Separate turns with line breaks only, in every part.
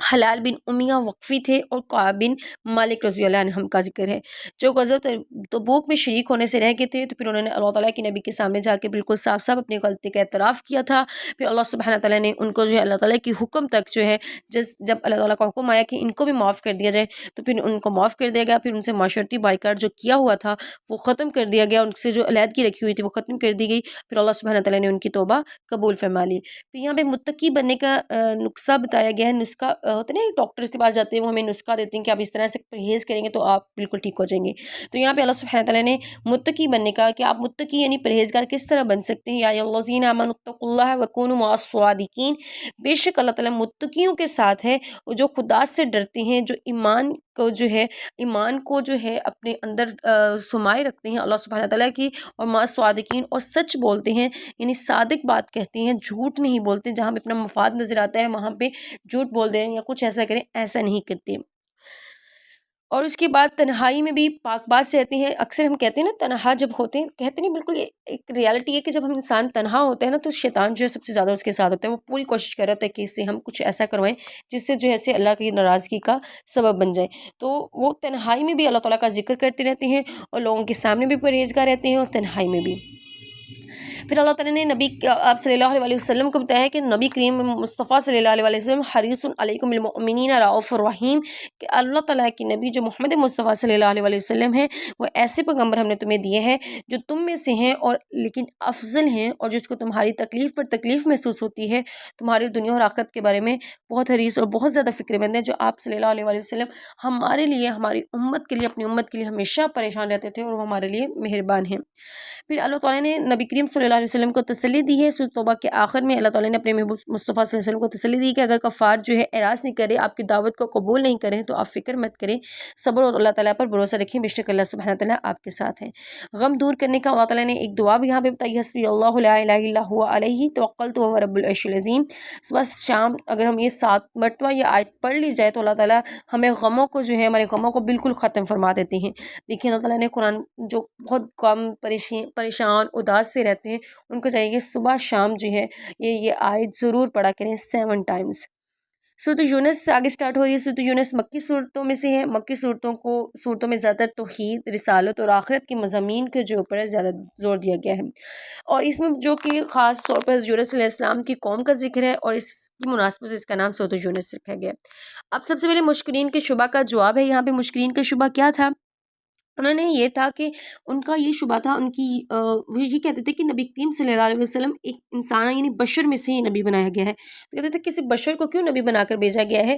حلال بن امیہ وقفی تھے اور کعب بن مالک رضی اللہ عنہم کا ذکر ہے، جو غزوہ تبوک میں شریک ہونے سے رہ گئے تھے، تو پھر انہوں نے اللہ تعالیٰ کے نبی کے سامنے جا کے بالکل صاف صاف اپنی غلطی کا اعتراف کیا تھا۔ پھر اللہ سبحانہ تعالیٰ نے ان کو جو ہے اللہ تعالیٰ کی حکم تک جو ہے جب اللہ تعالیٰ کا حکم آیا کہ ان کو بھی معاف کر دیا جائے، تو پھر ان کو معاف کر دیا گیا۔ پھر ان سے معاشرتی بائیکاٹ جو کیا ہوا تھا وہ ختم کر دیا گیا، ان سے جو علیحدگی رکھی ہوئی تھی وہ ختم کر دی گئی۔ پھر اللہ سبحانہ تعالیٰ نے ان کی توبہ قبول فرما لی۔ پھر یہاں پہ متقی بننے کا نسخہ بتایا گیا ہے۔ نسخہ ہوتا ہے نا، ڈاکٹر کے پاس جاتے ہیں، وہ ہمیں نسخہ دیتے ہیں کہ آپ اس طرح سے پرہیز کریں گے تو آپ بالکل ٹھیک ہو جائیں گے۔ تو یہاں پہ اللہ سبحانہ تعالیٰ نے متقی بننے کا کہ آپ متقی یعنی پرہیزگار کس طرح بن سکتے ہیں، یا الذین آمنوا اتقوا اللہ وکونوا مع الصادقین، بے شک اللہ تعالیٰ متقیوں کے ساتھ ہے، جو خدا سے ڈرتے ہیں، جو ایمان کو جو ہے اپنے اندر سمائے رکھتے ہیں اللہ سبحانہ تعالیٰ کی، اور مع الصادقین، اور سچ بولتے ہیں، یعنی صادق بات کہتے ہیں، جھوٹ نہیں بولتے، جہاں پہ اپنا مفاد نظر آتا ہے وہاں پہ جھوٹ بول دیں یا کچھ ایسا کریں، ایسا نہیں کرتے۔ اور اس کے بعد تنہائی میں بھی پاک باز رہتے ہیں۔ اکثر ہم کہتے ہیں نا تنہا جب ہوتے ہیں، کہتے نہیں، بالکل ایک ریالٹی ہے کہ جب ہم انسان تنہا ہوتا ہے نا تو شیطان جو ہے سب سے زیادہ اس کے ساتھ ہوتا ہے، وہ پوری کوشش کر رہا ہوتا ہے کہ اس سے ہم کچھ ایسا کروائیں جس سے جو ہے اللہ کی ناراضگی کا سبب بن جائے۔ تو وہ تنہائی میں بھی اللہ تعالیٰ کا ذکر کرتے رہتے ہیں، اور لوگوں کے سامنے بھی پرہیزگار رہتے ہیں، اور تنہائی میں بھی۔ پھر اللہ تعالیٰ نے آپ صلی اللہ علیہ وسلم کو بتایا کہ نبی کریم مصطفیٰ صلی اللہ علیہ وسلم حریص علیکم بالمؤمنین رؤوف الرحیم، کہ اللہ تعالیٰ کی نبی جو محمد مصطفیٰ صلی اللہ علیہ وسلم ہیں، وہ ایسے پیغمبر ہم نے تمہیں دیے ہیں جو تم میں سے ہیں اور لیکن افضل ہیں، اور جس کو تمہاری تکلیف پر تکلیف محسوس ہوتی ہے، تمہاری دنیا اور آخرت کے بارے میں بہت حریص اور بہت زیادہ فکر مند ہے، جو آپ صلی اللہ علیہ وسلم ہمارے لیے، ہماری امت کے لیے، اپنی امت کے لیے ہمیشہ پریشان رہتے تھے، اور وہ ہمارے لیے مہربان ہیں۔ پھر اللہ تعالیٰ نے نبی کریم صلی اللہ علیہ وسلم کو تسلی دی ہے۔ سورۃ توبہ کے آخر میں اللہ تعالیٰ نے اپنے محبوب مصطفیٰ صلی اللہ علیہ وسلم کو تسلی دی کہ اگر کفار جو ہے اعراض نہیں کرے، آپ کی دعوت کو قبول نہیں کریں، تو آپ فکر مت کریں، صبر اور اللہ تعالیٰ پر بھروسہ رکھیں، بے شک اللہ سبحانہ تعالیٰ آپ کے ساتھ ہیں۔ غم دور کرنے کا اللہ تعالیٰ نے ایک دعا بھی یہاں پہ بتائی، حسبی اللہ لا الہ الا هو علیہ توکلت وهو رب العرش العظیم۔ صبح شام اگر ہم یہ 7 مرتبہ یہ آیت پڑھ لی جائے تو اللہ تعالیٰ ہمیں غموں کو جو ہے، ہمارے غموں کو بالکل ختم فرما دیتے ہیں۔ دیکھیں اللہ تعالیٰ نے قرآن، جو بہت غم پریشان اداس سے رہتے ہیں، ان کو چاہیے کہ صبح شام جو ہے یہ آیت ضرور پڑھا کریں 7 ٹائمز۔ سورۃ یونس سے آگے سٹارٹ ہو رہی ہے۔ سورۃ یونس مکی صورتوں میں سے ہے۔ مکی صورتوں میں زیادہ توحید، رسالت اور آخرت کے مضامین کے جو اوپر زیادہ زور دیا گیا ہے، اور اس میں جو کہ خاص طور پر یونس علیہ السلام کی قوم کا ذکر ہے، اور اس کی مناسبت سے اس کا نام سورۃ یونس رکھا گیا۔ اب سب سے پہلے مشکرین کے شبہ کا جواب ہے۔ یہاں پہ مشکرین کا شبہ کیا تھا؟ انہوں نے یہ تھا کہ ان کا یہ شبہ تھا، وہ یہ کہتے تھے کہ نبی کریم صلی اللہ علیہ وسلم ایک انسان یعنی بشر میں سے ہی نبی بنایا گیا ہے۔ تو کہتے تھے کسی بشر کو کیوں نبی بنا کر بھیجا گیا ہے،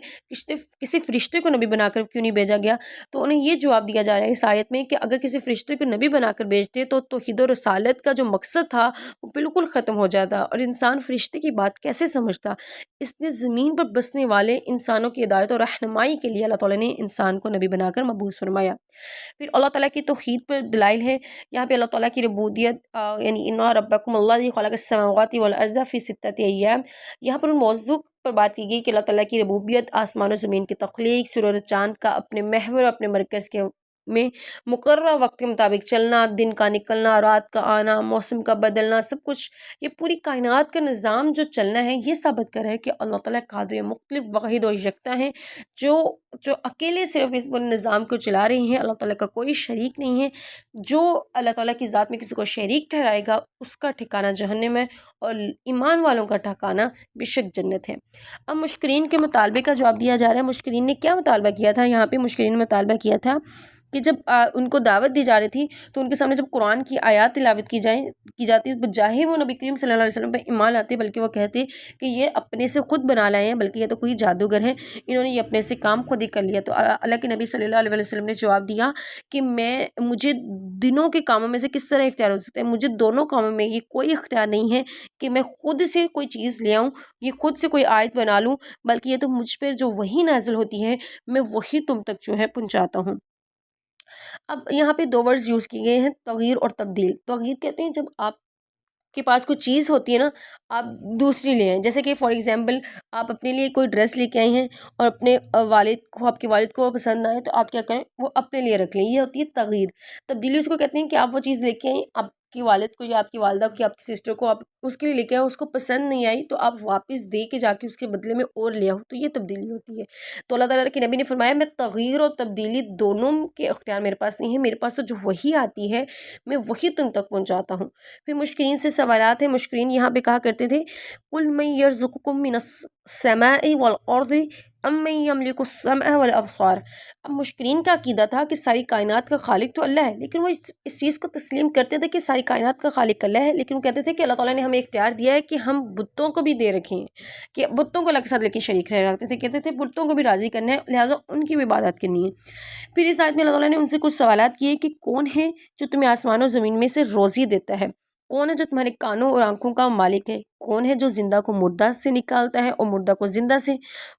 کسی فرشتے کو نبی بنا کر کیوں نہیں بھیجا گیا؟ تو انہیں یہ جواب دیا جا رہا ہے اس آیت میں کہ اگر کسی فرشتے کو نبی بنا کر بھیجتے تو توحید و رسالت کا جو مقصد تھا وہ بالکل ختم ہو جاتا، اور انسان فرشتے کی بات کیسے سمجھتا۔ اس نے زمین پر بسنے والے انسانوں کی ہدایت اور رہنمائی کے لیے اللہ تعالیٰ نے انسان کو نبی بنا کر مبعوث فرمایا۔ پھر اللہ تعالیٰ کی توحید پر دلائل ہے۔ یہاں پہ اللہ تعالیٰ کی ربوبیت، یعنی ان ربکم اللہ الذی خلق السماوات والارض فی ستۃ ایام، یہاں پر ان موضوع پر بات کی گئی کہ اللہ تعالیٰ کی ربوبیت، آسمان و زمین کی تخلیق، سورج و چاند کا اپنے محور اور اپنے مرکز کے میں مقررہ وقت کے مطابق چلنا، دن کا نکلنا، رات کا آنا، موسم کا بدلنا، سب کچھ یہ پوری کائنات کا نظام جو چلنا ہے، یہ ثابت کر رہا ہے کہ اللہ تعالیٰ قادر مختلف واحد و یکتا ہیں، جو اکیلے صرف اس پورے نظام کو چلا رہے ہیں۔ اللہ تعالیٰ کا کوئی شریک نہیں ہے۔ جو اللہ تعالیٰ کی ذات میں کسی کو شریک ٹھہرائے گا اس کا ٹھکانہ جہنم ہے، اور ایمان والوں کا ٹھکانہ بے شک جنت ہے۔ اب مشکرین کے مطالبے کا جواب دیا جا رہا ہے۔ مشکرین نے کیا مطالبہ کیا تھا؟ یہاں پہ مشکرین نے مطالبہ کیا تھا کہ جب ان کو دعوت دی جا رہی تھی تو ان کے سامنے جب قرآن کی آیات تلاوت کی جاتی بجائے وہ نبی کریم صلی اللہ علیہ وسلم پہ ایمان لاتے، بلکہ وہ کہتے کہ یہ اپنے سے خود بنا لائے ہیں، بلکہ یہ تو کوئی جادوگر ہے، انہوں نے یہ اپنے سے کام خود ہی کر لیا۔ تو اللہ کے نبی صلی اللہ علیہ وسلم نے جواب دیا کہ مجھے دنوں کے کاموں میں سے کس طرح اختیار ہو سکتا ہے؟ مجھے دونوں کاموں میں یہ کوئی اختیار نہیں ہے کہ میں خود سے کوئی چیز لے آؤں، یہ خود سے کوئی آیت بنا لوں، بلکہ یہ تو مجھ پر جو وحی نازل ہوتی ہے میں وہی تم تک جو ہے پہنچاتا ہوں۔ اب یہاں پہ 2 ورڈز یوز کیے گئے ہیں، تغییر اور تبدیل۔ تغییر کہتے ہیں جب آپ کے پاس کوئی چیز ہوتی ہے نا، آپ دوسری لے آئیں، جیسے کہ فار ایگزامپل آپ اپنے لیے کوئی ڈریس لے کے آئے ہیں اور اپنے آپ کے والد کو پسند آئے تو آپ کیا کریں، وہ اپنے لیے رکھ لیں، یہ ہوتی ہے تغییر۔ تبدیلی اس کو کہتے ہیں کہ آپ وہ چیز لے کے آئیں، آپ کی والد کو یا آپ کی والدہ کو یا آپ کی سسٹر کو آپ اس کے لیے لے کے آئے، اس کو پسند نہیں آئی تو آپ واپس دے کے جا کے اس کے بدلے میں اور لے آؤ، تو یہ تبدیلی ہوتی ہے۔ تو اللہ تعالیٰ کے نبی نے فرمایا میں تغییر اور تبدیلی دونوں کے اختیار میرے پاس نہیں ہے، میرے پاس تو جو وحی آتی ہے میں وہی تم تک پہنچاتا ہوں۔ پھر مشکرین سے سوالات ہیں۔ مشکرین یہاں پہ کہا کرتے تھے قُلْ مَن يَرْزُقُكُم مِّنَ السَّمَاءِ وَالْأَرْضِ أَمَّن يَمْلِكُ السَّمْعَ وَالْأَبْصَارَ۔ اب مشکرین کا عقیدہ تھا کہ ساری کائنات کا خالق تو اللہ ہے، لیکن وہ اس چیز کو تسلیم کرتے تھے کہ ساری کائنات کا خالق اللہ ہے، لیکن وہ کہتے تھے کہ اللہ تعالیٰ نے ہمیں اختیار دیا ہے کہ ہم بتوں کو بھی دے رکھے ہیں، کہ بتوں کو اللہ کے ساتھ لے کے شریک رہ رکھتے تھے، کہتے تھے بتوں کو بھی راضی کرنا ہے، لہٰذا ان کی بھی عبادت کرنی ہے۔ پھر اس آیت میں اللہ تعالیٰ نے ان سے کچھ سوالات کیے کہ کون ہے جو تمہیں آسمان و زمین میں سے روزی دیتا ہے، کون ہے جو تمہارے کانوں اور آنکھوں کا مالک ہے، کون ہے جو زندہ کو مردہ سے نکالتا ہے اور مردہ کو زندہ سے،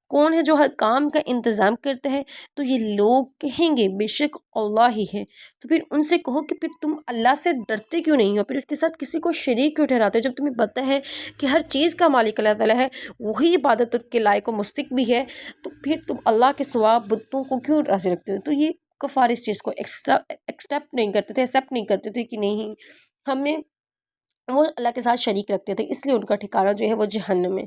کون ہے جو ہر کام کا انتظام کرتا ہے؟ تو یہ لوگ کہیں گے بے شک اللہ ہی ہے۔ تو پھر ان سے کہو کہ پھر تم اللہ سے ڈرتے کیوں نہیں ہو، پھر اس کے ساتھ کسی کو شریک کیوں ٹھہراتے ہو، جب تمہیں پتہ ہے کہ ہر چیز کا مالک اللہ تعالیٰ ہے، وہی عبادت کے لائق و مستحق بھی ہے، تو پھر تم اللہ کے سوا بتوں کو کیوں راضی رکھتے ہو؟ تو یہ کفار اس چیز کو ایکسیپٹ نہیں کرتے تھے، ایکسیپٹ نہیں کرتے تھے کہ نہیں ہمیں، وہ اللہ کے ساتھ شریک رکھتے تھے، اس لیے ان کا ٹھکانہ جو ہے وہ جہنم ہے۔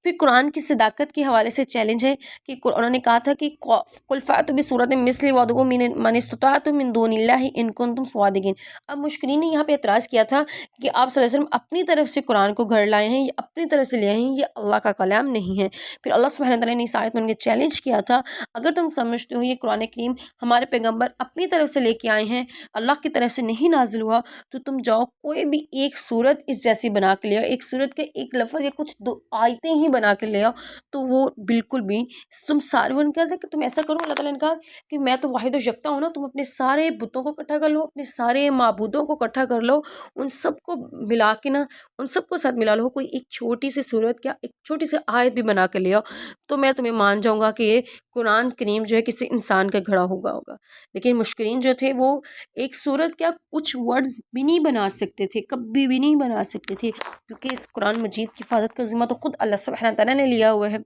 پھر قرآن کی صداقت کے حوالے سے چیلنج ہے کہ انہوں نے کہا تھا کہ قُلْ فَأْتُوا بِسُورَةٍ مِّثْلِهِ وَادْعُوا مَنِ اسْتَطَعْتُم مِّن دُونِ اللَّهِ إِن كُنتُمْ صَادِقِينَ۔ اب مشکرین نے یہاں پہ اعتراض کیا تھا کہ آپ صلی اللہ علیہ وسلم اپنی طرف سے قرآن کو گھڑ لائے ہیں، یا اپنی طرف سے لے آئے ہیں، یہ اللہ کا کلام نہیں ہے۔ پھر اللہ سبحانہ تعالیٰ نے اس آیت میں ان کے چیلنج کیا تھا اگر تم سمجھتے ہو یہ قرآن کریم ہمارے پیغمبر اپنی طرف سے لے کے آئے ہیں، اللہ کی طرف سے نہیں نازل ہوا، تو تم جاؤ کوئی بھی ایک صورت اس جیسی بنا کے لے آؤ، ایک صورت کے ایک لفظ یا کچھ دو آیتیں ہی بنا کے لے آؤ، تو وہ بالکل بھی تم سارے وہ کہتے ہیں کہ تم ایسا کرو، اللہ تعالیٰ نے کہا کہ میں تو واحد و یکتا ہوں نا، تم اپنے سارے بتوں کو اکٹھا کر لو، اپنے سارے معبودوں کو اکٹھا کر لو، ان سب کو ملا کے نا، ان سب کو ساتھ ملا لو، کوئی ایک چھوٹی سی صورت کیا ایک چھوٹی سی آیت بھی بنا کے لے آؤ، تو میں تمہیں مان جاؤں گا کہ یہ قرآن کریم جو ہے کسی انسان کا گھڑا ہوگا۔ لیکن مشکرین جو تھے وہ ایک صورت کیا کچھ ورڈز بھی نہیں بنا سکتے تھے، کبھی بھی نہیں بنا سکتے تھے، کیونکہ اس قرآن مجید کی حفاظت کا ذمہ تو خود اللہ سبحانہ تعالیٰ نے لیا ہوا ہے،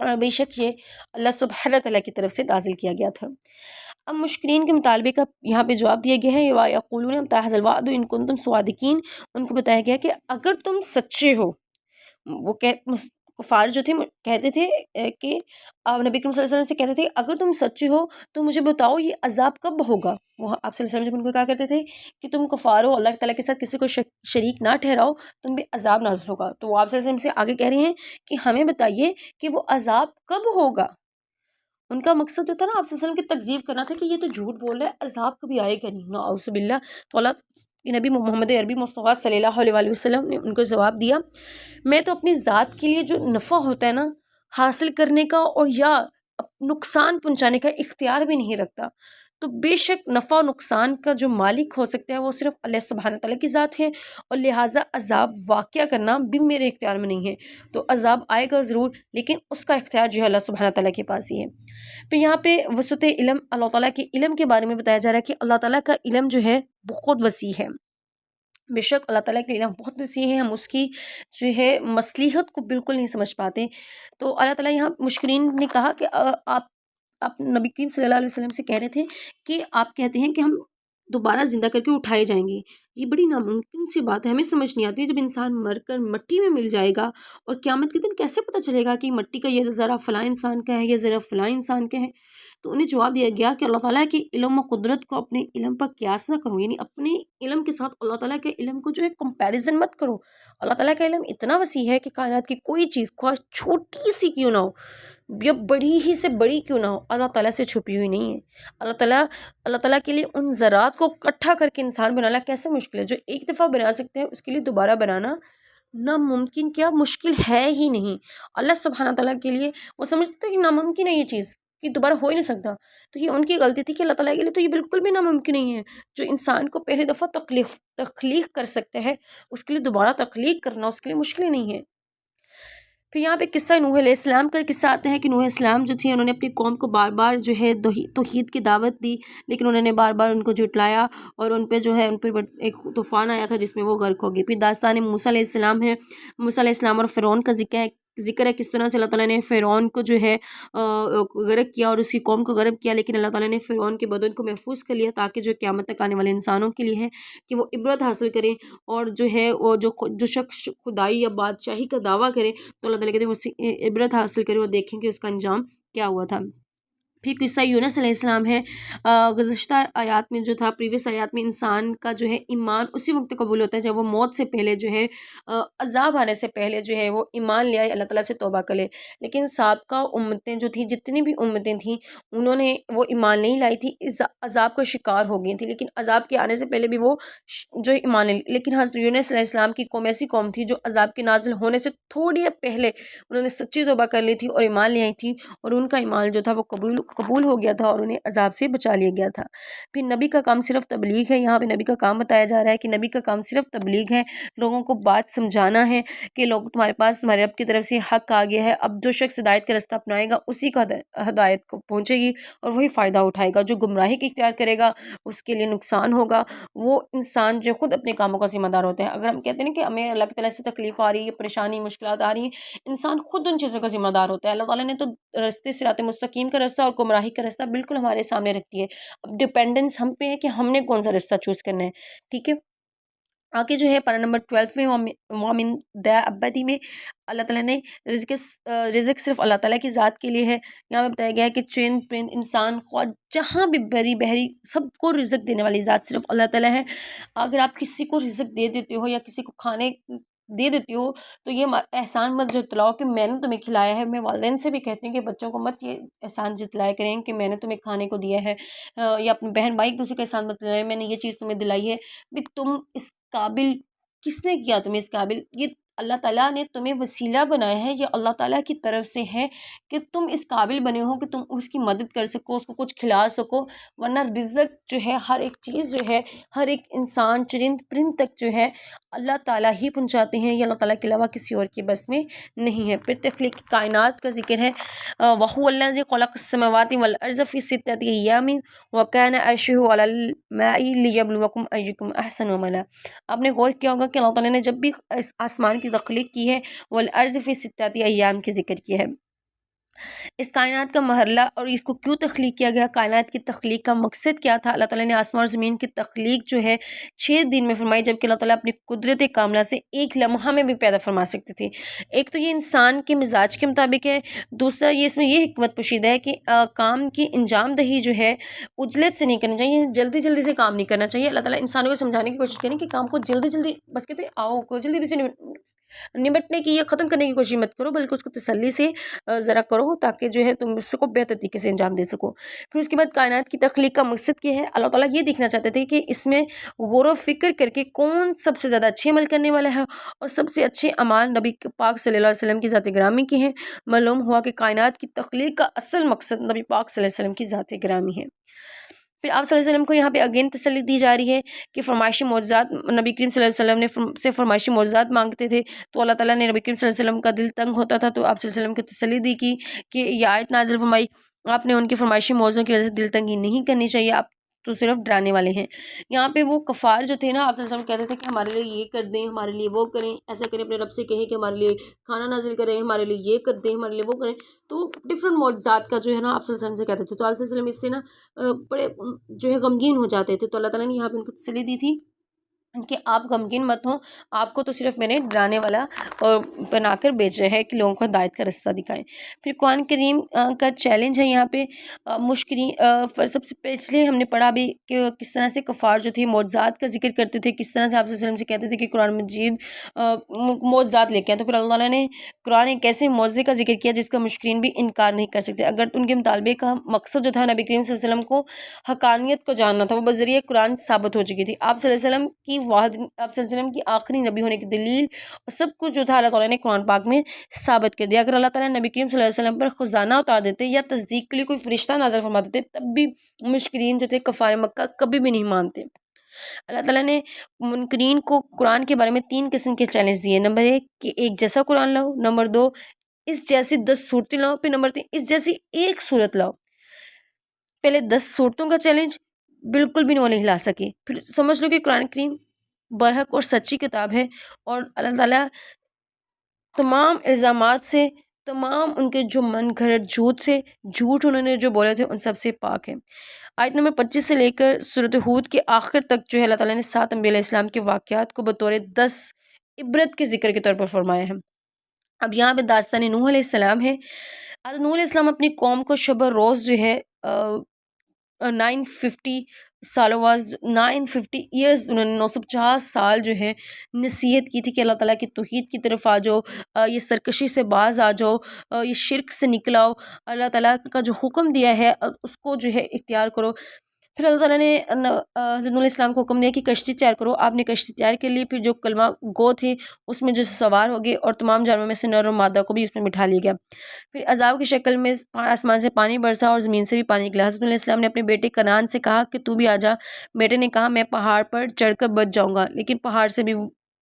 اور بے شک یہ اللہ سبحانہ تعالیٰ کی طرف سے نازل کیا گیا تھا۔ اب مشکرین کے مطالبے کا یہاں پہ جواب دیا گیا ہے، وَيَقُولُونَ مَتَىٰ هَٰذَا الْوَعْدُ إِن كُنتُمْ صَادِقِينَ۔ ان کو بتایا گیا کہ اگر تم سچے ہو، وہ کفار جو تھے کہتے تھے کہ آپ نبی کریم صلی اللہ علیہ وسلم سے کہتے تھے اگر تم سچے ہو تو مجھے بتاؤ یہ عذاب کب ہوگا۔ وہ آپ صلی اللہ علیہ وسلم ان کو کہا کرتے تھے کہ تم کفار ہو، اللہ تعالیٰ کے ساتھ کسی کو شریک نہ ٹھہراؤ، تم بھی عذاب نازل ہوگا۔ تو وہ آپ صلی اللہ علیہ وسلم سے آگے کہہ رہے ہیں کہ ہمیں بتائیے کہ وہ عذاب کب ہوگا۔ ان کا مقصد جو تھا نا آپ صلی اللہ علیہ وسلم کی تکذیب کرنا تھا کہ یہ تو جھوٹ بول رہا ہے، عذاب کبھی آئے گا نہیں، نعوذ باللہ۔ تو اللہ کہ نبی محمد عربی مصطفیٰ صلی اللہ علیہ وآلہ وسلم نے ان کو جواب دیا میں تو اپنی ذات کے لیے جو نفع ہوتا ہے نا حاصل کرنے کا اور یا نقصان پہنچانے کا اختیار بھی نہیں رکھتا، تو بے شک نفع و نقصان کا جو مالک ہو سکتا ہے وہ صرف اللہ سبحانہ تعالیٰ کی ذات ہے، اور لہٰذا عذاب واقع کرنا بھی میرے اختیار میں نہیں ہے۔ تو عذاب آئے گا ضرور، لیکن اس کا اختیار جو ہے اللہ سبحانہ تعالیٰ کے پاس ہی ہے۔ پھر یہاں پہ وسعت علم، اللہ تعالیٰ کے علم کے بارے میں بتایا جا رہا ہے کہ اللہ تعالیٰ کا علم جو ہے بہت وسیع ہے۔ بے شک اللہ تعالیٰ کے علم بہت وسیع ہے، ہم اس کی جو ہے مصلحت کو بالکل نہیں سمجھ پاتے۔ تو اللہ تعالیٰ یہاں مشکرین نے کہا کہ آپ نبی کریم صلی اللہ علیہ وسلم سے کہہ رہے تھے کہ آپ کہتے ہیں کہ ہم دوبارہ زندہ کر کے اٹھائے جائیں گے، یہ بڑی ناممکن سی بات ہے، ہمیں سمجھ نہیں آتی۔ جب انسان مر کر مٹی میں مل جائے گا اور قیامت کے دن کیسے پتہ چلے گا کہ مٹی کا یہ ذرا فلاں انسان کا ہے، یہ ذرا فلاں انسان کا ہے؟ تو انہیں جواب دیا گیا کہ اللہ تعالیٰ کے علم و قدرت کو اپنے علم پر قیاس نہ کرو، یعنی اپنے علم کے ساتھ اللہ تعالیٰ کے علم کو جو ہے کمپیریزن مت کرو۔ اللہ تعالیٰ کا علم اتنا وسیع ہے کہ کائنات کی کوئی چیز خواہ چھوٹی سی کیوں نہ ہو یا بڑی ہی سے بڑی کیوں نہ ہو، اللہ تعالیٰ سے چھپی ہوئی نہیں ہے۔ اللہ تعالیٰ کے لیے ان ذرات کو اکٹھا کر کے انسان بنانا کیسے مشکل ہے؟ جو ایک دفعہ بنا سکتے ہیں اس کے لیے دوبارہ بنانا ناممکن، کیا مشکل ہے ہی نہیں۔ اللہ سبحانہ تعالیٰ کے لیے وہ سمجھتے تھے کہ ناممکن ہے یہ چیز، کہ دوبارہ ہو ہی نہیں سکتا، تو یہ ان کی غلطی تھی کہ اللہ تعالیٰ کے لیے تو یہ بالکل بھی ناممکن نہیں ہے۔ جو انسان کو پہلی دفعہ تخلیق کر سکتا ہے اس کے لیے دوبارہ تخلیق کرنا اس کے لیے مشکل نہیں ہے۔ پھر یہاں پہ قصہ نوح علیہ السلام کا قصہ آتا ہے کہ نوح علیہ السلام جو تھے انہوں نے اپنی قوم کو بار بار جو ہے توحید کی دعوت دی، لیکن انہوں نے بار بار ان کو جھٹلایا اور ان پہ جو ہے ان پہ ایک طوفان آیا تھا جس میں وہ غرق ہو گئی۔ پھر داستان موسیٰ علیہ السلام ہے، موسیٰ علیہ السلام اور فرعون کا ذکر ہے کس طرح سے اللہ تعالیٰ نے فرعون کو جو ہے غرق کیا اور اس کی قوم کو غرق کیا، لیکن اللہ تعالیٰ نے فرعون کے بدن کو محفوظ کر لیا تاکہ جو قیامت تک آنے والے انسانوں کے لیے ہے کہ وہ عبرت حاصل کریں، اور جو ہے وہ جو شخص خدائی یا بادشاہی کا دعویٰ کرے تو اللہ تعالیٰ کہتے ہیں اس سے عبرت حاصل کرے اور دیکھیں کہ اس کا انجام کیا ہوا تھا۔ پھر قصہ یونس علیہ السلام ہے، گزشتہ آیات میں جو تھا، پریویس آیات میں، انسان کا جو ہے ایمان اسی وقت قبول ہوتا ہے جب وہ موت سے پہلے جو ہے عذاب آنے سے پہلے جو ہے وہ ایمان لے آئے، اللہ تعالیٰ سے توبہ کر لے۔ لیکن سابقہ امتیں جو تھیں، جتنی بھی امتیں تھیں، انہوں نے وہ ایمان نہیں لائی تھی، اس عذاب کا شکار ہو گئی تھی، لیکن عذاب کے آنے سے پہلے بھی وہ جو ایمان لے، لیکن حضرت یونس علیہ السلام کی قوم ایسی قوم تھی جو عذاب کے نازل ہونے سے تھوڑی پہلے انہوں نے سچی توبہ کر لی تھی اور ایمان لے آئی تھی، اور ان کا ایمان جو تھا وہ قبول ہو گیا تھا اور انہیں عذاب سے بچا لیا گیا تھا۔ پھر نبی کا کام صرف تبلیغ ہے، یہاں پہ نبی کا کام بتایا جا رہا ہے کہ نبی کا کام صرف تبلیغ ہے، لوگوں کو بات سمجھانا ہے کہ لوگ تمہارے پاس تمہارے رب کی طرف سے حق آ گیا ہے، اب جو شخص ہدایت کا رستہ اپنائے گا اسی کا ہدایت کو پہنچے گی اور وہی فائدہ اٹھائے گا، جو گمراہی کی اختیار کرے گا اس کے لیے نقصان ہوگا۔ وہ انسان جو خود اپنے کاموں کا ذمہ دار ہوتا ہے۔ اگر ہم کہتے ہیں کہ ہمیں اللہ تعالیٰ سے تکلیف آ رہی ہے، پریشانی، مشکلات آ رہی ہیں، انسان خود ان چیزوں کا ذمہ دار ہوتا ہے۔ اللہ تعالیٰ نے تو راستے صراط مستقیم کا رستہ اور گمراہی کا رستہ بالکل ہمارے سامنے رکھتی ہے، اب ڈپینڈنس ہم پہ ہے کہ ہم نے کون سا رستہ چوز کرنا ہے، ٹھیک ہے۔ آگے جو ہے پارہ نمبر 12 میں وَمِن دَابَّةٍ میں اللہ تعالیٰ نے رزق صرف اللہ تعالیٰ کی ذات کے لیے ہے۔ یہاں پہ بتایا گیا ہے کہ چرند پرند انسان خواہ جہاں بھی بری بحری، سب کو رزق دینے والی ذات صرف اللہ تعالیٰ ہے۔ اگر آپ کسی کو رزق دے دیتے ہو یا کسی کو کھانے دے دیتی ہو تو یہ احسان مت جتلاؤ کہ میں نے تمہیں کھلایا ہے۔ میں والدین سے بھی کہتی ہوں کہ بچوں کو مت یہ احسان جتلایا کریں کہ میں نے تمہیں کھانے کو دیا ہے، یا اپنے بہن بھائی دوسرے کا احسان مت جتلائیں میں نے یہ چیز تمہیں دلائی ہے، بھی تم اس قابل کس نے کیا تمہیں اس قابل؟ یہ اللہ تعالیٰ نے تمہیں وسیلہ بنایا ہے، یہ اللہ تعالیٰ کی طرف سے ہے کہ تم اس قابل بنے ہو کہ تم اس کی مدد کر سکو، اس کو کچھ کھلا سکو، ورنہ رزق جو ہے ہر ایک چیز جو ہے، ہر ایک انسان چرند پرند تک جو ہے اللہ تعالیٰ ہی پہنچاتے ہیں، یہ اللہ تعالیٰ کے علاوہ کسی اور کی بس میں نہیں ہے۔ پھر تخلیق کائنات کا ذکر ہے، وَهُوَ الَّذِي خَلَقَ السَّمَاوَاتِ وَالْأَرْضَ فِي سِتَّةِ أَيَّامٍ وَكَانَ عَرْشُهُ عَلَى الْمَاءِ لِيَبْلُوَكُمْ أَيُّكُمْ أَحْسَنُ عَمَلًا۔ آپ نے غور کیا ہوگا کہ اللہ تعالیٰ نے جب بھی اس آسمان کی تخلیق کی ہے، وَالْأَرْضِ فِي سِتَّةِ أَيَّامٍ کے ذکر کیا ہے۔ اس کائنات کا مرحلہ اور اس کو کیوں تخلیق کیا گیا، کائنات کی تخلیق کا مقصد کیا تھا؟ اللہ تعالیٰ نے آسمان اور زمین کی تخلیق جو ہے 6 دن میں فرمائی، جبکہ اللہ تعالیٰ اپنی قدرت کاملہ سے ایک لمحہ میں بھی پیدا فرما سکتے تھے۔ ایک تو یہ انسان کے مزاج کے مطابق ہے، دوسرا یہ اس میں یہ حکمت پوشیدہ ہے کہ کام کی انجام دہی جو ہے عجلت سے نہیں کرنی چاہیے، جلدی جلدی سے کام نہیں کرنا چاہیے۔ اللہ تعالیٰ انسانوں کو سمجھانے کی کوشش کریں کہ کام کو جلدی جلدی، بس کہتے ہیں آؤ کو جلدی سے نمٹنے کی یا ختم کرنے کی کوشش مت کرو، بلکہ اس کو تسلی سے ذرا کرو تاکہ جو ہے تم اس کو بہتر طریقے سے انجام دے سکو۔ پھر اس کے بعد کائنات کی تخلیق کا مقصد کیا ہے؟ اللہ تعالیٰ یہ دیکھنا چاہتے تھے کہ اس میں غور و فکر کر کے کون سب سے زیادہ اچھے عمل کرنے والا ہے، اور سب سے اچھے اعمال نبی پاک صلی اللہ علیہ وسلم کی ذات گرامی کے ہیں۔ معلوم ہوا کہ کائنات کی تخلیق کا اصل مقصد نبی پاک صلی اللہ علیہ وسلم کی ذات گرامی ہے۔ پھر آپ صلی اللہ علیہ وسلم کو یہاں پہ اگین تسلی دی جا رہی ہے کہ فرمائشی معجزات، نبی کریم صلی اللہ علیہ وسلم نے سے فرمائشی معجزات مانگتے تھے تو اللہ تعالیٰ نے نبی کریم صلی اللہ علیہ وسلم کا دل تنگ ہوتا تھا، تو آپ صلی اللہ علیہ وسلم کو تسلی دی کی کہ یہ آیت نازل فرمائی، آپ نے ان کی فرمائشی معجزوں کی وجہ سے دل تنگی نہیں کرنی چاہیے، آپ تو صرف ڈرانے والے ہیں۔ یہاں پہ وہ کفار جو تھے نا، آپ صلی اللہ علیہ وسلم کہتے تھے کہ ہمارے لیے یہ کر دیں، ہمارے لیے وہ کریں، ایسا کریں، اپنے رب سے کہیں کہ ہمارے لیے کھانا نازل کریں، ہمارے لیے یہ کر دیں، ہمارے لیے وہ کریں، تو ڈفرینٹ معجزات کا جو ہے نا آپ صلی اللہ علیہ وسلم سے کہتے تھے، تو آپ صلی اللہ علیہ وسلم اس سے نا بڑے جو ہے غمگین ہو جاتے تھے، تو اللہ تعالیٰ نے یہاں پہ ان کو تسلی دی تھی کہ آپ غمگین مت ہوں، آپ کو تو صرف میں نے ڈرانے والا بنا کر بھیجا ہے کہ لوگوں کو ہدایت کا رستہ دکھائیں۔ پھر قرآن کریم کا چیلنج ہے یہاں پہ مشکرین، سب سے پچھلے ہم نے پڑھا بھی کہ کس طرح سے کفار جو تھے معجزات کا ذکر کرتے تھے، کس طرح سے آپ صلی اللہ علیہ وسلم سے کہتے تھے کہ قرآن مجید معجزات لے کے آئیں، تو پھر اللہ تعالیٰ نے قرآن ایک ایسے معجزے کا ذکر کیا جس کا مشکرین بھی انکار نہیں کر سکتے۔ اگر ان کے مطالبے کا مقصد جو تھا نبی کریم صلی اللہ علیہ وسلم کو حقانیت کو جاننا تھا، وہ بذریعہ قرآن ثابت ہو چکی تھی۔ آپ صلی اللہ علیہ وسلم کی آپ صلی اللہ علیہ وسلم کی آخری نبی ہونے کی دلیل اور سب کچھ جو تھا اللہ تعالیٰ نے قرآن پاک میں ثابت کر دیا۔ اگر اللہ تعالیٰ نے نبی کریم صلی اللہ علیہ وسلم پر خزانہ اتار دیتے یا تصدیق کے لیے کوئی فرشتہ نازل فرما دیتے، تب بھی مشکرین جو تھے کفار مکہ کبھی بھی نہیں مانتے۔ اللہ تعالیٰ نے منکرین کو قرآن کے بارے میں 3 قسم کے چیلنج دیے۔ نمبر 1 کہ ایک جیسا قرآن لاؤ، نمبر 2 اس جیسی 10 صورتیں لاؤ، پھر نمبر 3 اس جیسی ایک صورت لاؤ۔ پہلے 10 صورتوں کا چیلنج بالکل بھی وہ نہیں لا سکے، پھر سمجھ لو کہ قرآن کریم برحق اور سچی کتاب ہے، اور اللہ تعالیٰ تمام الزامات سے، تمام ان کے جو من گھڑت جھوٹ انہوں نے جو بولے تھے ان سب سے پاک ہے۔ آیت نمبر 25 سے لے کر سورۃ ہود کے آخر تک جو ہے اللہ تعالیٰ نے 7 انبیاء علیہ السلام کے واقعات کو بطور 10 عبرت کے ذکر کے طور پر فرمایا ہے۔ اب یہاں پہ داستان نوح علیہ السلام ہے۔ حضرت نوح علیہ السلام اپنی قوم کو شب روز جو ہے 950 سالوں واز 950 ایئرز انہوں نے 950 سال جو ہے نصیحت کی تھی کہ اللہ تعالیٰ کی توحید کی طرف آ جاؤ، یہ سرکشی سے باز آ جاؤ، یہ شرک سے نکلاؤ، اللہ تعالیٰ کا جو حکم دیا ہے اس کو جو ہے اختیار کرو۔ پھر اللہ تعالیٰ نے حضرت نوح علیہ السلام کو حکم دیا کہ کشتی تیار کرو۔ آپ نے کشتی تیار کر لی، پھر جو کلمہ گو تھے اس میں جو سوار ہو گئے اور تمام جانوروں میں سے نر و مادہ کو بھی اس میں بٹھا لیا گیا۔ پھر عذاب کی شکل میں آسمان سے پانی برسا اور زمین سے بھی پانی نکلا۔ حضرت علیہ السلام نے اپنے بیٹے کنعان سے کہا کہ تو بھی آ جا۔ بیٹے نے کہا میں پہاڑ پر چڑھ کر بچ جاؤں گا، لیکن پہاڑ سے بھی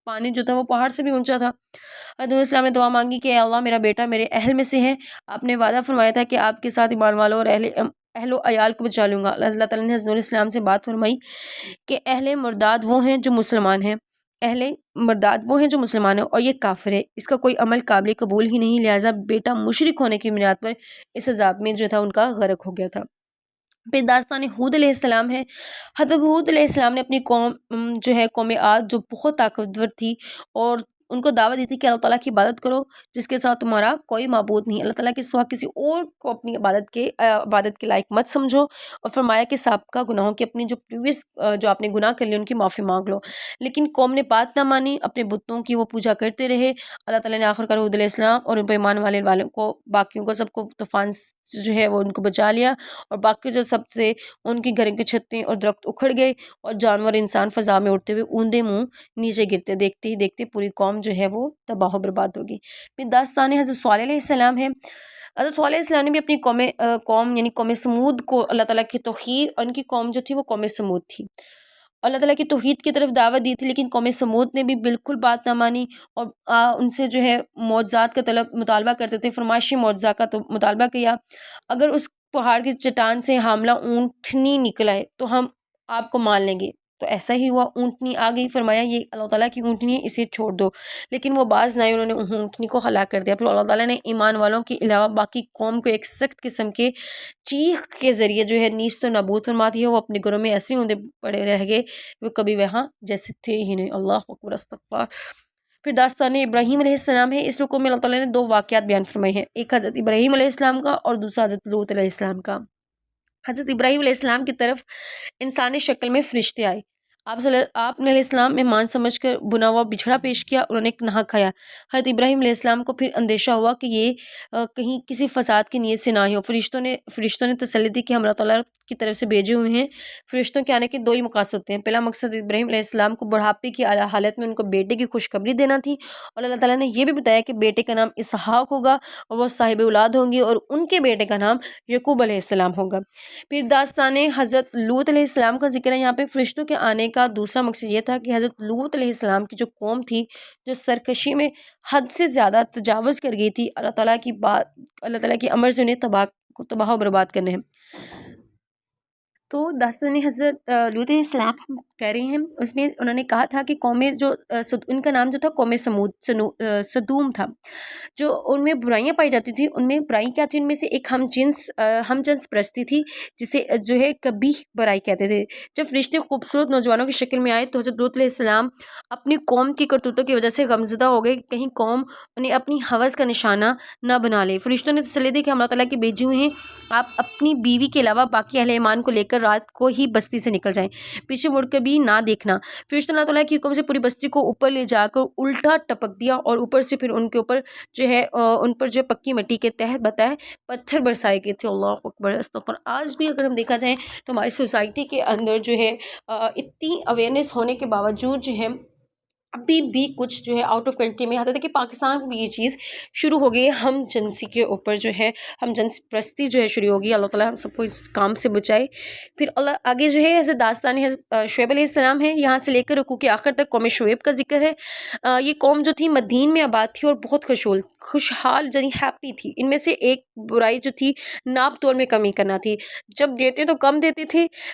پانی جو تھا وہ پہاڑ سے بھی اونچا تھا۔ حضرت علیہ السلام نے دعا مانگی کہ اے اللہ میرا بیٹا میرے اہل میں سے ہے، آپ نے وعدہ فرمایا تھا کہ آپ کے ساتھ ایمان والوں اور اہل و عیال کو بچا لوں گا۔ اللہ تعالیٰ نے حضرت علیہ السلام سے بات فرمائی کہ اہل مرداد وہ ہیں جو مسلمان ہیں، اور یہ کافر ہے، اس کا کوئی عمل قابل قبول ہی نہیں، لہٰذا بیٹا مشرک ہونے کی بنیاد پر اس عذاب میں جو تھا ان کا غرق ہو گیا تھا۔ پھر داستان ہود علیہ السلام ہے۔ حضرت ہود علیہ السلام نے اپنی قوم جو ہے قوم عاد جو بہت طاقتور تھی اور ان کو دعوت دی تھی کہ اللہ تعالیٰ کی عبادت کرو جس کے ساتھ تمہارا کوئی معبود نہیں، اللہ تعالیٰ کے سوا کسی اور کو اپنی عبادت کے لائق مت سمجھو، اور فرمایا کہ سابقہ گناہوں کی اپنی جو پریویس جو آپ نے گناہ کر لیے ان کی معافی مانگ لو، لیکن قوم نے بات نہ مانی، اپنے بتوں کی وہ پوجا کرتے رہے۔ اللہ تعالیٰ نے آخر کار ہود علیہ السلام اور ان پہ ایمان والوں کو باقیوں کو سب کو طوفان جو ہے وہ ان کو بچا لیا، اور باقی جو سب سے ان کی گھروں کی چھتیں اور درخت اکھڑ گئے اور جانور انسان فضا میں اڑتے ہوئے اوندے منہ نیچے گرتے، دیکھتے ہی دیکھتے پوری قوم جو ہے وہ تباہ و برباد ہوگی۔ پھر داستان حضرت صالح علیہ السلام ہے۔ حضرت صالح علیہ السلام نے بھی اپنی قوم یعنی قوم سمود کو اللہ تعالیٰ کی توحید، ان کی قوم جو تھی وہ قوم سمود تھی، اللہ تعالیٰ کی توحید کی طرف دعوت دی تھی، لیکن قوم سمود نے بھی بالکل بات نہ مانی اور ان سے جو ہے معجزات کا مطالبہ کرتے تھے، فرمائشی معجزہ کا تو مطالبہ کیا، اگر اس پہاڑ کی چٹان سے حاملہ اونٹنی نکل آئے تو ہم آپ کو مان لیں گے۔ تو ایسا ہی ہوا، اونٹنی آ گئی، فرمایا یہ اللہ تعالیٰ کی اونٹنی ہے، اسے چھوڑ دو، لیکن وہ باز نہ آئی، انہوں نے اونٹنی کو ہلاک کر دیا۔ پھر اللہ تعالیٰ نے ایمان والوں کے علاوہ باقی قوم کو ایک سخت قسم کے چیخ کے ذریعے جو ہے نیست و نابود فرما دیا، وہ اپنے گھروں میں ایسے اوندے پڑے رہ گئے وہ کبھی وہاں جیسے تھے ہی نہیں۔ اللہ اکبر، استغفار۔ پھر داستان ابراہیم علیہ السلام ہے۔ اس رکوع میں اللہ تعالیٰ نے 2 واقعات بیان فرمائے ہیں، ایک حضرت ابراہیم علیہ السلام کا اور دوسرا حضرت لوط علیہ السلام کا۔ حضرت ابراہیم علیہ السلام کی طرف انسانی شکل میں فرشتے آئے، آپ نے علیہ السلام مہمان سمجھ کر بنا ہوا بچھڑا پیش کیا، انہوں نے نہا کھایا۔ حضرت ابراہیم علیہ السلام کو پھر اندیشہ ہوا کہ یہ کہیں کسی فساد کی نیت سے نہ ہو۔ فرشتوں نے تسلی دی کہ ہم اللہ تعالیٰ کی طرف سے بھیجے ہوئے ہیں۔ فرشتوں کے آنے کے 2 ہی مقاصد ہوتے ہیں، پہلا مقصد ابراہیم علیہ السلام کو بڑھاپے کی حالت میں ان کو بیٹے کی خوشخبری دینا تھی، اور اللہ تعالیٰ نے یہ بھی بتایا کہ بیٹے کا نام اسحاق ہوگا اور وہ صاحب اولاد ہوں گے، اور ان کے بیٹے کا نام یعقوب علیہ السلام ہوگا۔ پھر داستان حضرت لوط علیہ السلام کا ذکر ہے یہاں پہ۔ فرشتوں کے آنے کا دوسرا مقصد یہ تھا کہ حضرت لوط علیہ السلام کی جو قوم تھی جو سرکشی میں حد سے زیادہ تجاوز کر گئی تھی، اللہ تعالیٰ کی امر سے انہیں تباہ و برباد کرنے ہیں۔ تو داستان حضرت لوط علیہ السلام ہم کہہ رہے ہیں، اس میں انہوں نے کہا تھا کہ قومیں جو ان کا نام جو تھا قوم سدوم تھا، جو ان میں برائیاں پائی جاتی تھی۔ ان میں برائی کیا تھی؟ ان میں سے ایک ہم جنس پرستی تھی، جسے جو ہے قبیح برائی کہتے تھے۔ جب فرشتے خوبصورت نوجوانوں کی شکل میں آئے تو حضرت لوط علیہ السلام اپنی قوم کی کرتوتوں کی وجہ سے غمزدہ ہو گئے، کہیں قوم انہیں اپنی ہوس کا نشانہ نہ بنا لے۔ فرشتوں نے تسلی دی کہ ہم اللہ تعالیٰ کے بھیجے ہوئے ہیں، آپ اپنی بیوی کے علاوہ باقی اہل ایمان کو لے کر رات کو ہی بستی سے نکل جائیں، پیچھے مڑ کر بھی نہ دیکھنا۔ فرشتوں نے اللہ تعالیٰ کے حکم سے پوری بستی کو اوپر لے جا کر الٹا ٹپک دیا، اور اوپر سے پھر ان کے اوپر جو ہے ان پر جو پکی مٹی کے تہہ بتائے پتھر برسائے گئے تھے۔ اللہ اکبر، استغفر۔ آج بھی اگر ہم دیکھا جائے تو ہماری سوسائٹی کے اندر جو ہے اتنی اویئرنیس ہونے کے باوجود جو ہے ابھی بھی کچھ جو ہے آؤٹ آف کنٹری میں آتا تھا کہ پاکستان میں بھی یہ چیز شروع ہو گئی ہے، ہم جنسی کے اوپر جو ہے ہم جنس پرستی جو ہے شروع ہوگی۔ اللہ تعالیٰ ہم سب کو اس کام سے بچائے۔ پھر اللہ آگے جو ہے حضرت داستان حضرت شعیب علیہ السلام ہے، یہاں سے لے کر رکوع کے آخر تک قوم شعیب کا ذکر ہے۔ یہ قوم جو تھی مدین میں آباد تھی اور بہت خوشحال یعنی ہیپی تھی۔ ان میں سے ایک برائی جو تھی ناپ توڑ میں کمی کرنا تھی، جب دیتے تو کم دیتے تھے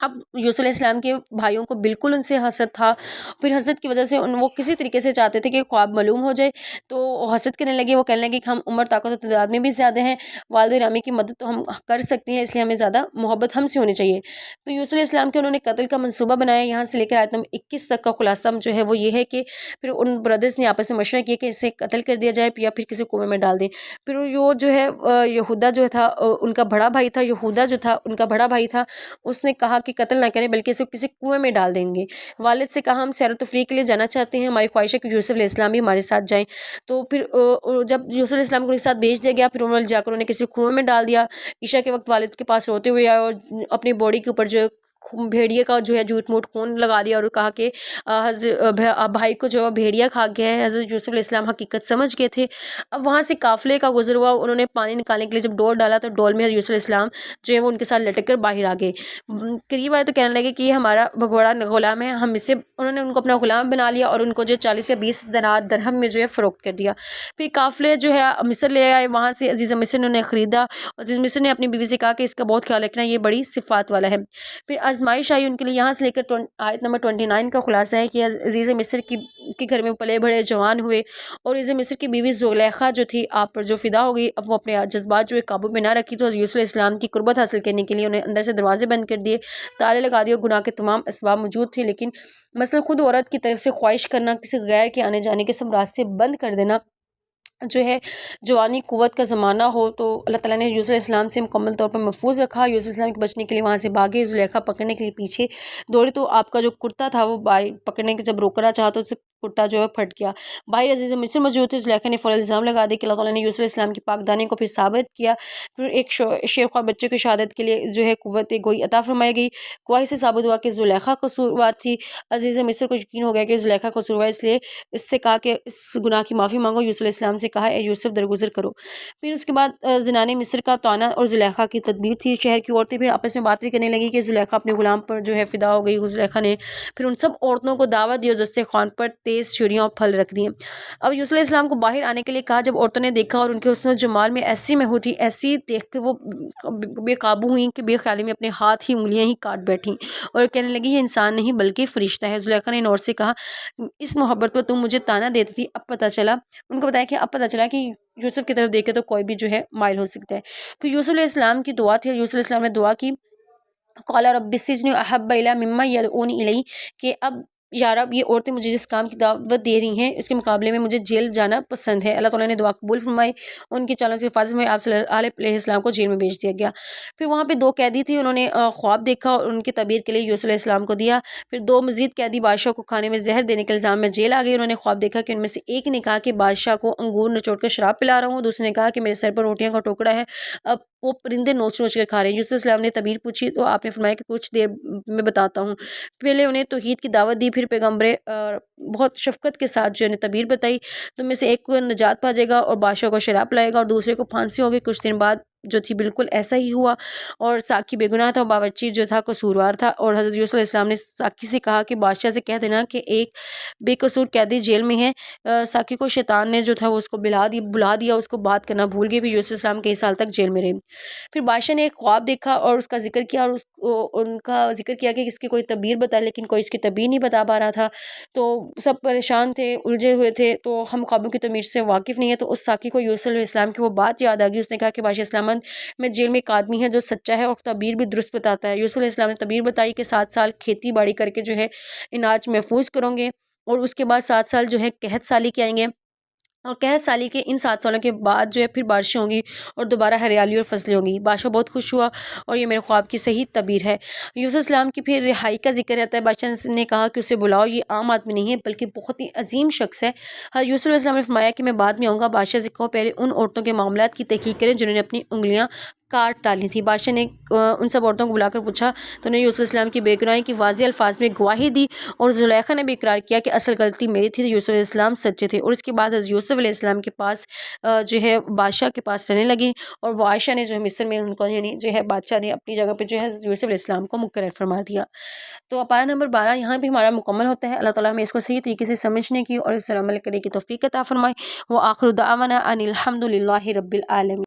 اب یوسف علیہ السلام کے بھائیوں کو بالکل ان سے حسد تھا، پھر حسد کی وجہ سے وہ کسی طریقے سے چاہتے تھے کہ خواب معلوم ہو جائے، تو حسد کرنے لگے، وہ کہنے لگے کہ ہم عمر، طاقت و تعداد میں بھی زیادہ ہیں، والد گرامی کی مدد تو ہم کر سکتے ہیں، اس لیے ہمیں زیادہ محبت ہم سے ہونی چاہیے۔ تو یوسف علیہ السلام کے انہوں نے قتل کا منصوبہ بنایا۔ یہاں سے لے کر آیت نمبر 21 تک کا خلاصہ جو ہے وہ یہ ہے کہ پھر ان بردرز نے آپس میں مشورہ کیا کہ اسے قتل کر دیا جائے یا پھر کسی کنویں میں ڈال دیں۔ پھر وہ جو ہے یہودا جو تھا ان کا بڑا بھائی تھا، یہودا جو تھا ان کا بڑا بھائی تھا، اس نے کہا کہ قتل نہ کریں بلکہ اسے کسی کنویں میں ڈال دیں گے۔ والد سے کہا ہم سیر و تفریح کے لیے جانا چاہتے ہیں، ہماری خواہش ہے کہ یوسف علیہ السلام بھی ہمارے ساتھ جائیں۔ تو پھر جب یوسف علیہ السلام کو ان کے ساتھ بھیج دیا گیا، پھر انہوں نے جا کر انہیں کسی کنویں میں ڈال دیا۔ عشاء کے وقت والد کے پاس روتے ہوئے آئے اور اپنی باڈی کے اوپر جو ہے بھیڑیے کا جو ہے جھوٹ موٹ خون لگا دیا اور کہا کہ بھائی کو جو بھیڑیا کھا گیا ہے۔ حضرت یوسف علیہ السلام حقیقت سمجھ گئے تھے۔ اب وہاں سے قافلے کا گزر ہوا، انہوں نے پانی نکالنے کے لیے جب ڈول ڈالا تو ڈول میں یوسف علیہ السلام جو ہے وہ ان کے ساتھ لٹک کر باہر آ گئے۔ قریب آئے تو کہنے لگے کہ یہ ہمارا بھگوڑا غلام ہے، ہم اسے، انہوں نے ان کو اپنا غلام بنا لیا اور ان کو جو 40 یا 20 دینار درہم میں جو ہے فروخت کر دیا۔ پھر قافلے جو ہے مصر لے آئے، وہاں سے عزیز مصر نے انہیں خریدا۔ عزیز مصر نے اپنی بیوی سے کہا کہ اس کا بہت خیال رکھنا، یہ بڑی صفات والا ہے۔ پھر آزمائش آئی ان کے لیے۔ یہاں سے لے کر آیت نمبر 29 کا خلاصہ ہے کہ عزیز مصر کے گھر میں پلے بڑے جوان ہوئے اور عزیز مصر کی بیوی زلیخا جو تھی آپ پر جو فدا ہو گئی۔ اب وہ اپنے جذبات جو ہے قابو میں نہ رکھی تو یوسف علیہ السلام کی قربت حاصل کرنے کے لیے انہیں اندر سے دروازے بند کر دیے، تالے لگا دیے، اور گناہ کے تمام اسباب موجود تھے، لیکن مثلا خود عورت کی طرف سے خواہش کرنا، کسی غیر کے آنے جانے کے سب راستے بند کر دینا جو ہے، جوانی قوت کا زمانہ ہو، تو اللہ تعالیٰ نے یوسف علیہ السلام سے مکمل طور پر محفوظ رکھا۔ یوسف علیہ السلام کے بچنے کے لیے وہاں سے بھاگے، زلیخا پکڑنے کے لیے پیچھے دوڑے تو آپ کا جو کرتا تھا وہ پکڑنے کے جب روکنا چاہا تو اس سے کرتا جو ہے پھٹ گیا۔ بھائی عزیز مصر موجود تھے، زلیخا نے فوراً الزام لگا دیا کہ اللہ تعالیٰ نے یوسف علیہ السلام کی پاک دانی کو پھر ثابت کیا۔ پھر ایک شیخوار بچے کی شہادت کے لیے جو ہے قوت گوئی عطا فرمائی گئی۔ گواہی سے ثابت ہوا کہ زلیخا قصوروار تھی۔ عزیز مصر کو یقین ہو گیا کہ زلیخا قصوروار، اس لیے اس سے کہا کہ اس گناہ کی معافی مانگو۔ یوسف علیہ السلام سے کہا اے یوسف درگزر کرو۔ پھر اس کے بعد زنان مصر کا طعنہ اور زلیخا کی تدبیر تھی۔ شہر کی عورتیں پھر آپس میں باتیں کرنے لگی کہ زلیخا اپنے غلام پر جو ہے فدا ہو گئی۔ زلیخا نے پھر ان سب عورتوں کو دعوت دی اور دسترخوان پر تیز چھریاں اور پھل رکھ دیے۔ اب یوسف علیہ السلام کو باہر آنے کے لیے کہا۔ جب عورتوں نے دیکھا اور ان کے حسن و جمال میں ایسی مہو تھی، ایسی دیکھ کر وہ بے قابو ہوئیں کہ بے خیالی میں اپنے ہاتھ ہی انگلیاں ہی کاٹ بیٹھیں اور کہنے لگی یہ انسان نہیں بلکہ فرشتہ ہے۔ زلیخا نے ان عورت سے کہا اس محبت پر تم مجھے طعنہ دیتی تھی، اب پتہ چلا، ان کو بتایا کہ اب پتہ چلا کہ یوسف کی طرف دیکھے تو کوئی بھی جو ہے مائل ہو سکتا ہے۔ پھر یوسف علیہ السلام کی دعا تھی، یوسف علیہ السلام نے دعا کی قال رب السجن احب الی مما یدعونی الیہ، کہ اب یا رب یہ عورتیں مجھے جس کام کی دعوت دے رہی ہیں اس کے مقابلے میں مجھے جیل جانا پسند ہے۔ اللہ تعالیٰ نے دعا قبول فرمائی، ان کی چالوں سے حفاظت میں آپ صلی اللہ علیہ السلام کو جیل میں بھیج دیا گیا۔ پھر وہاں پہ 2 قیدی تھی، انہوں نے خواب دیکھا اور ان کی تعبیر کے لیے یوسف علیہ السلام کو دیا۔ پھر 2 مزید قیدی بادشاہ کو کھانے میں زہر دینے کے الزام میں جیل آ گئے۔ انہوں نے خواب دیکھا کہ ان میں سے ایک نے کہا کہ بادشاہ کو انگور نچوڑ کر شراب پلا رہا ہوں، دوسرے نے کہا کہ میرے سر پر روٹیاں کا ٹکڑا ہے، اب وہ پرندے نوچ نوچ کر کھا رہے ہیں۔ یوسف علیہ السلام نے تعبیر پوچھی تو آپ نے فرمایا کہ کچھ دیر میں بتاتا ہوں۔ پہلے انہیں توحید کی دعوت دی، پھر پیغمبر بہت شفقت کے ساتھ جو انہیں تعبیر بتائی، تم میں سے ایک کو نجات پا جائے گا اور بادشاہ کو شراب پلائے گا اور دوسرے کو پھانسی ہوگی۔ کچھ دن بعد جو تھی بالکل ایسا ہی ہوا اور ساقی بے گناہ تھا اور باورچی جو تھا قصوروار تھا، اور حضرت یوسف علیہ السلام نے ساقی سے کہا کہ بادشاہ سے کہہ دینا کہ ایک بے قصور قیدی جیل میں ہے۔ ساقی کو شیطان نے جو تھا وہ اس کو بلا دیا، اس کو بات کرنا بھول گئے۔ پھر یوسف علیہ السلام کئی سال تک جیل میں رہے۔ پھر بادشاہ نے ایک خواب دیکھا اور اس کا ذکر کیا اور ان کا ذکر کیا کہ اس کی کوئی تعبیر بتائے، لیکن کوئی اس کی تعبیر نہیں بتا پا رہا تھا، تو سب پریشان تھے، الجھے ہوئے تھے، تو ہم خوابوں کی تعبیر سے واقف نہیں ہے۔ تو اس ساقی کو یوسف علیہ السلام کی وہ بات یاد آ گئی، اس نے کہا کہ بادشاہ سلامت، میں جیل میں ایک آدمی ہے جو سچا ہے اور تعبیر بھی درست بتاتا ہے۔ یوسف علیہ السلام نے تعبیر بتائی کہ 7 سال کھیتی باڑی کر کے جو ہے اناج محفوظ کروں گے اور اس کے بعد 7 سال جو ہے قحط سالی کے آئیں گے، اور قحط سالی کے ان 7 سالوں کے بعد جو ہے پھر بارشیں ہوں گی اور دوبارہ ہریالی اور فصلیں ہوں گی۔ بادشاہ بہت خوش ہوا اور یہ میرے خواب کی صحیح تعبیر ہے۔ یوسف علیہ السلام کی پھر رہائی کا ذکر رہتا ہے۔ بادشاہ نے کہا کہ اسے بلاؤ، یہ عام آدمی نہیں ہے بلکہ بہت ہی عظیم شخص ہے۔ یوسف علیہ السلام نے فرمایا کہ میں بعد میں آؤں گا۔ بادشاہ سے کہو پہلے ان عورتوں کے معاملات کی تحقیق کریں جنہوں نے اپنی انگلیاں کاٹ ڈالی تھی۔ بادشاہ نے ان سب عورتوں کو بلا کر پوچھا تو انہیں یوسف علیہ السلام کی بے گناہی کی واضح الفاظ میں گواہی دی، اور زلیخا نے بھی اقرار کیا کہ اصل غلطی میری تھی، یوسف علیہ السلام سچے تھے۔ اور اس کے بعد حضرت یوسف علیہ السلام کے پاس جو ہے بادشاہ کے پاس رہنے لگی، اور وہ عائشہ نے جو ہے مصر میں ان کو یعنی جو ہے بادشاہ نے اپنی جگہ پہ جو ہے یوسف علیہ السلام کو مقرر فرما دیا۔ تو پارہ نمبر 12 یہاں پہ ہمارا مکمل ہوتا ہے۔ اللہ تعالیٰ ہمیں اس کو صحیح طریقے سے سمجھنے کی اور اس پر عمل کرنے کی توفیق عطا فرمائے۔ وآخر دعوانا ان الحمد للہ رب العالمین۔